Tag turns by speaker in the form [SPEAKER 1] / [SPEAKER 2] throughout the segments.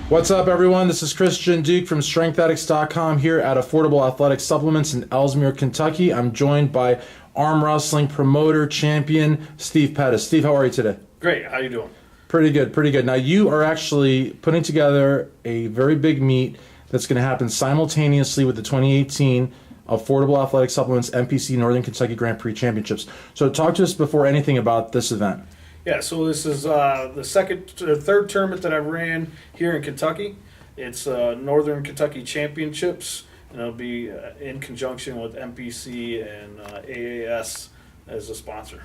[SPEAKER 1] What's up, everyone? This is Christian Duke from StrengthAddicts.com here at Affordable Athletic Supplements in Elsmere, Kentucky. I'm joined by arm wrestling promoter champion Steve Pettis. Steve, how are you today?
[SPEAKER 2] Great. How you doing?
[SPEAKER 1] Pretty good, pretty good. Now, you are actually putting together a very big meet that's going to happen simultaneously with the 2018 Affordable Athletic Supplements NPC Northern Kentucky Grand Prix Championships. So talk to us before anything about this event.
[SPEAKER 2] Yeah, so this is the third tournament that I ran here in Kentucky. It's Northern Kentucky Championships, and it'll be in conjunction with MPC and AAS as a sponsor.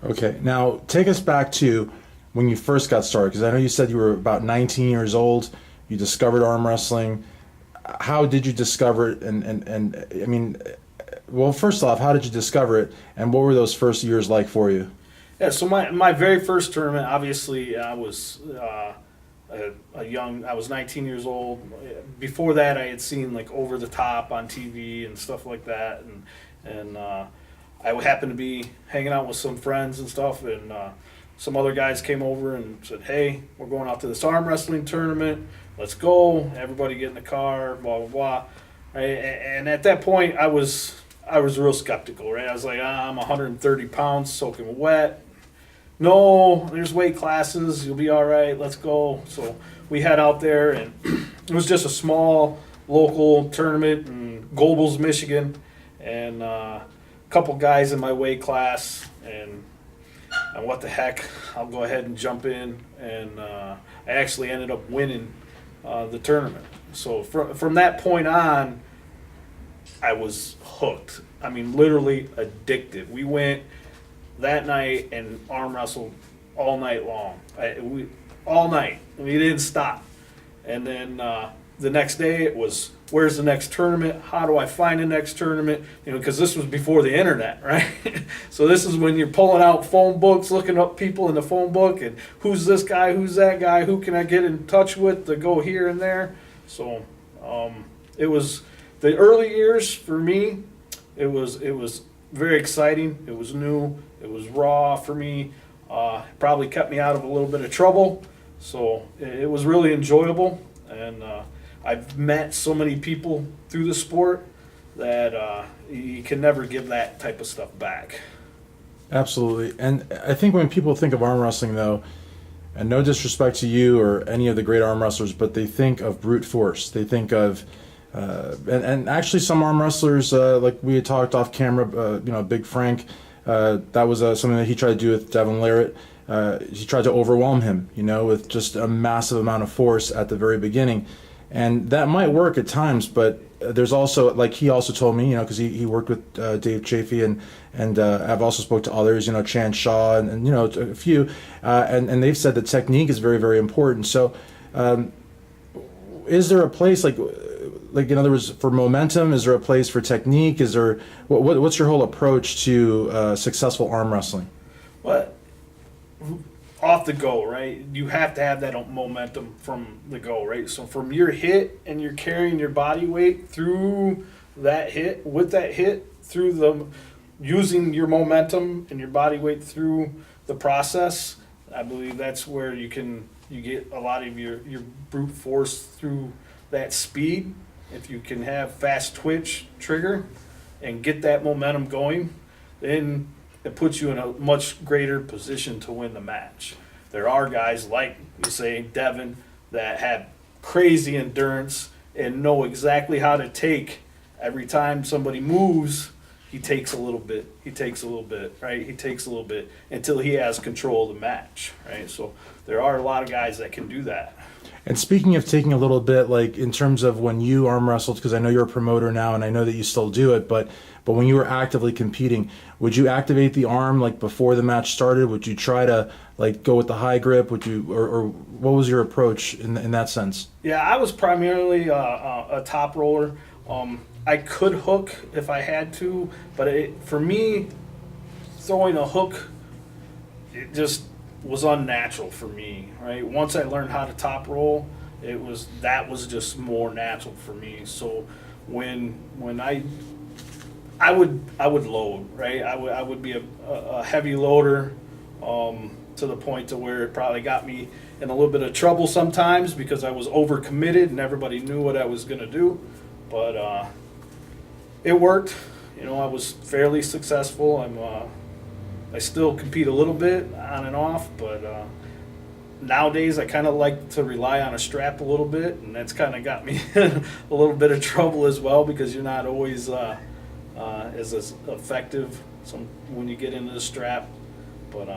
[SPEAKER 1] Okay, now take us back to when you first got started, because I know you said you were about 19 years old. You discovered arm wrestling. How did you discover it? And I mean, well, first off, how did you discover it, and what were those first years like for you?
[SPEAKER 2] Yeah, so my very first tournament, obviously, I was I was 19 years old. Before that, I had seen like Over the Top on TV and stuff like that, and I happened to be hanging out with some friends and stuff, and some other guys came over and said, "Hey, we're going out to this arm wrestling tournament. Let's go! Everybody get in the car." Blah blah blah. Right? And at that point, I was real skeptical. Right? I was like, I'm 130 pounds, soaking wet. No, there's weight classes. You'll be all right. Let's go. So we head out there, and it was just a small local tournament in Gobles, Michigan, and a couple guys in my weight class. And what the heck? I'll go ahead and jump in, and I actually ended up winning the tournament. So from that point on, I was hooked. I mean, literally addicted. We went that night and arm wrestled all night long. All night. We didn't stop. And then the next day it was, where's the next tournament? How do I find the next tournament? You know, because this was before the internet, right? So this is when you're pulling out phone books, looking up people in the phone book, and who's this guy, who's that guy, who can I get in touch with to go here and there? So it was the early years for me. It was very exciting. It was new. It was raw for me. Probably kept me out of a little bit of trouble. So it was really enjoyable. And I've met so many people through the sport that you can never give that type of stuff back.
[SPEAKER 1] Absolutely. And I think when people think of arm wrestling, though, and no disrespect to you or any of the great arm wrestlers, but they think of brute force. They think of and actually some arm wrestlers, like we had talked off camera, Big Frank, that was something that he tried to do with Devin Larratt. He tried to overwhelm him, with just a massive amount of force at the very beginning. And that might work at times, but there's also, like he also told me, because he worked with Dave Chafee, and I've also spoke to others, Chan Shaw, and a few, and they've said that technique is very, very important. So is there a place, like in other words, for momentum? Is there a place for technique? Is there what's your whole approach to successful arm wrestling?
[SPEAKER 2] Well, off the go, right? You have to have that momentum from the go, right? So from your hit, and you're carrying your body weight through that hit, with that hit, using your momentum and your body weight through the process. I believe that's where you get a lot of your brute force through that speed. If you can have fast twitch trigger and get that momentum going, then it puts you in a much greater position to win the match. There are guys like, you say, Devin, that have crazy endurance and know exactly how to take every time somebody moves. He takes a little bit, right? He takes a little bit until he has control of the match, right? So there are a lot of guys that can do that.
[SPEAKER 1] And speaking of taking a little bit, like in terms of when you arm wrestled, because I know you're a promoter now and I know that you still do it, but when you were actively competing, would you activate the arm like before the match started? Would you try to like go with the high grip? Would you, or what was your approach in that sense?
[SPEAKER 2] Yeah, I was primarily a top roller. I could hook if I had to, but for me, throwing a hook, it just was unnatural for me, right? Once I learned how to top roll, that was just more natural for me. So when I would load, right? I would be a heavy loader to the point to where it probably got me in a little bit of trouble sometimes because I was overcommitted and everybody knew what I was going to do. But it worked. You know, I was fairly successful. I still compete a little bit on and off, but nowadays I kind of like to rely on a strap a little bit, and that's kind of got me in a little bit of trouble as well because you're not always as effective when you get into the strap. But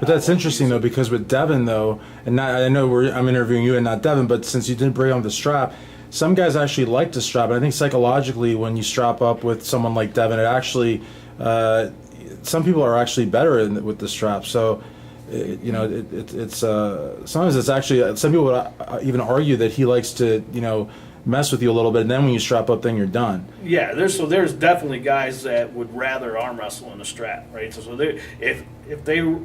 [SPEAKER 1] that's interesting though, because with Devin though, and I know I'm interviewing you and not Devin, but since you didn't bring on the strap, some guys actually like to strap. And I think psychologically, when you strap up with someone like Devin, it actually, some people are actually better with the strap. So, it's sometimes it's actually, some people would even argue that he likes to, mess with you a little bit, and then when you strap up, then you're done.
[SPEAKER 2] Yeah, there's definitely guys that would rather arm wrestle in a strap, right? So if they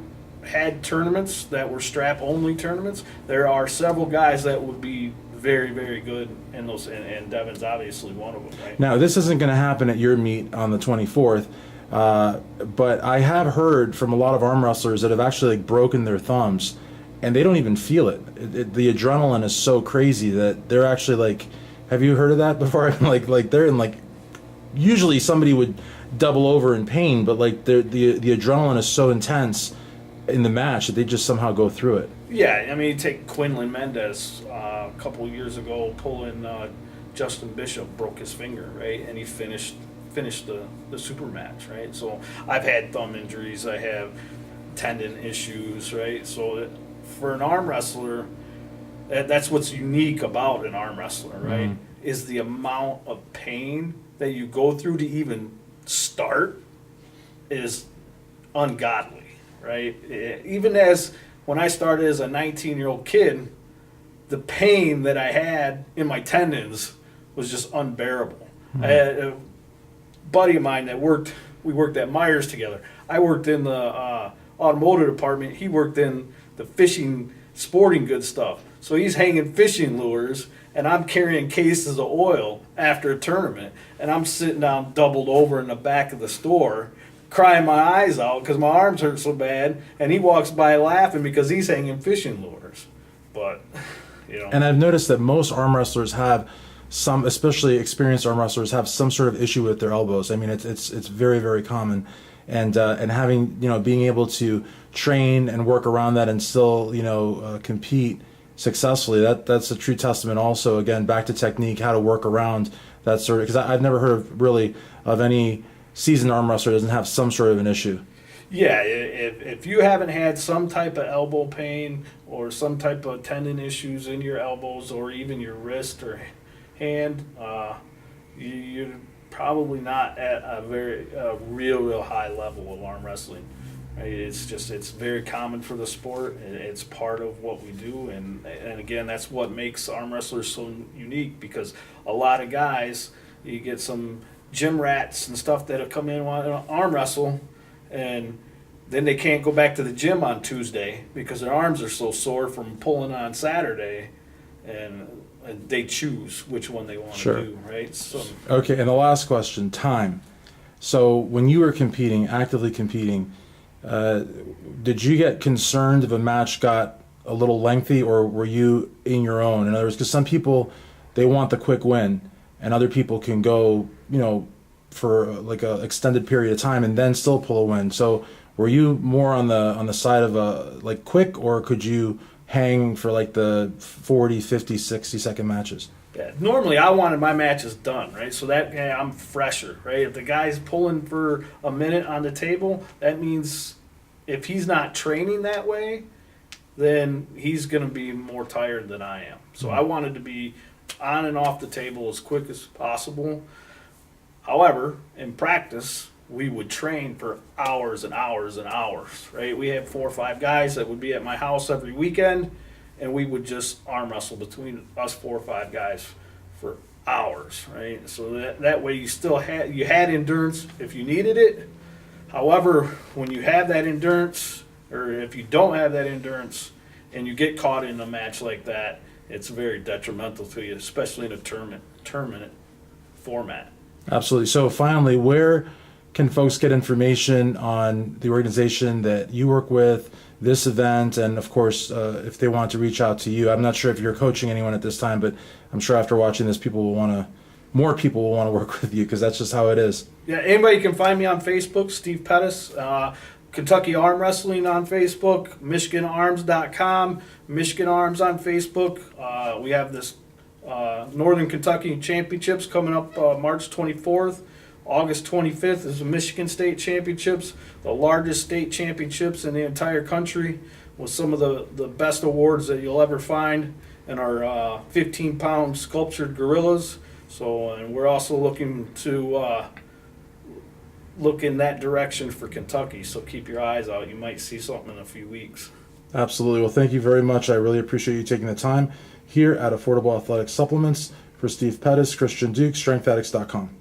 [SPEAKER 2] had tournaments that were strap only tournaments, there are several guys that would be very, very good in those, and Devin's obviously one of them, right?
[SPEAKER 1] Now, this isn't going to happen at your meet on the 24th, but I have heard from a lot of arm wrestlers that have actually broken their thumbs, and they don't even feel it. The adrenaline is so crazy that they're actually like. Have you heard of that before? like they're in usually somebody would double over in pain, but the adrenaline is so intense in the match that they just somehow go through it.
[SPEAKER 2] Yeah, I mean, take Quinlan Mendez a couple of years ago, pulling Justin Bishop, broke his finger, right, and he finished the super match, right. So I've had thumb injuries, I have tendon issues, right. So for an arm wrestler. That's what's unique about an arm wrestler, right? Is the amount of pain that you go through to even start is ungodly, right? Even as when I started as a 19-year-old kid, the pain that I had in my tendons was just unbearable. I had a buddy of mine that we worked at Myers together. I worked in the automotive department. He worked in the fishing, sporting goods stuff. So he's hanging fishing lures, and I'm carrying cases of oil after a tournament, and I'm sitting down doubled over in the back of the store, crying my eyes out because my arms hurt so bad, and he walks by laughing because he's hanging fishing lures. But,
[SPEAKER 1] And I've noticed that most arm wrestlers have some, especially experienced arm wrestlers, have some sort of issue with their elbows. I mean, it's very, very common. And having, being able to train and work around that and still, compete successfully, that's a true testament also, again, back to technique, how to work around that sort of, because I've never heard of any seasoned arm wrestler that doesn't have some sort of an issue.
[SPEAKER 2] Yeah, if you haven't had some type of elbow pain or some type of tendon issues in your elbows or even your wrist or hand, you're probably not at a real high level of arm wrestling. It's very common for the sport. It's part of what we do, and again, that's what makes arm wrestlers so unique, because a lot of guys, you get some gym rats and stuff that'll come in and want to arm wrestle, and then they can't go back to the gym on Tuesday because their arms are so sore from pulling on Saturday, and they choose which one they want to do, right? So
[SPEAKER 1] okay, and the last question, time. So when you were actively competing, did you get concerned if a match got a little lengthy, or were you in your own? In other words, because some people, they want the quick win, and other people can go, for like a extended period of time and then still pull a win. So were you more on the side of quick, or could you hang for the 40, 50, 60-second matches?
[SPEAKER 2] Yeah, normally I wanted my matches done, right? So that I'm fresher, right? If the guy's pulling for a minute on the table, that means if he's not training that way, then he's going to be more tired than I am. So I wanted to be on and off the table as quick as possible. However, in practice, we would train for hours and hours and hours, right? We had 4 or 5 guys that would be at my house every weekend, and we would just arm wrestle between us 4 or 5 guys for hours, right? So that way you still had endurance if you needed it. However, when you have that endurance, or if you don't have that endurance and you get caught in a match like that, it's very detrimental to you, especially in a tournament format.
[SPEAKER 1] Absolutely. So finally, where can folks get information on the organization that you work with, this event, and of course, if they want to reach out to you? I'm not sure if you're coaching anyone at this time, but I'm sure after watching this, more people will want to work with you, because that's just how it is.
[SPEAKER 2] Yeah, anybody can find me on Facebook, Steve Pettis. Kentucky Arm Wrestling on Facebook, MichiganArms.com, Michigan Arms on Facebook. We have this Northern Kentucky Championships coming up March 24th. August 25th is the Michigan State Championships, the largest state championships in the entire country, with some of the best awards that you'll ever find, and our 15-pound sculptured gorillas. So, and we're also looking to look in that direction for Kentucky, so keep your eyes out. You might see something in a few weeks.
[SPEAKER 1] Absolutely. Well, thank you very much. I really appreciate you taking the time here at Affordable Athletic Supplements. For Steve Pettis, Christian Duke, StrengthAddicts.com.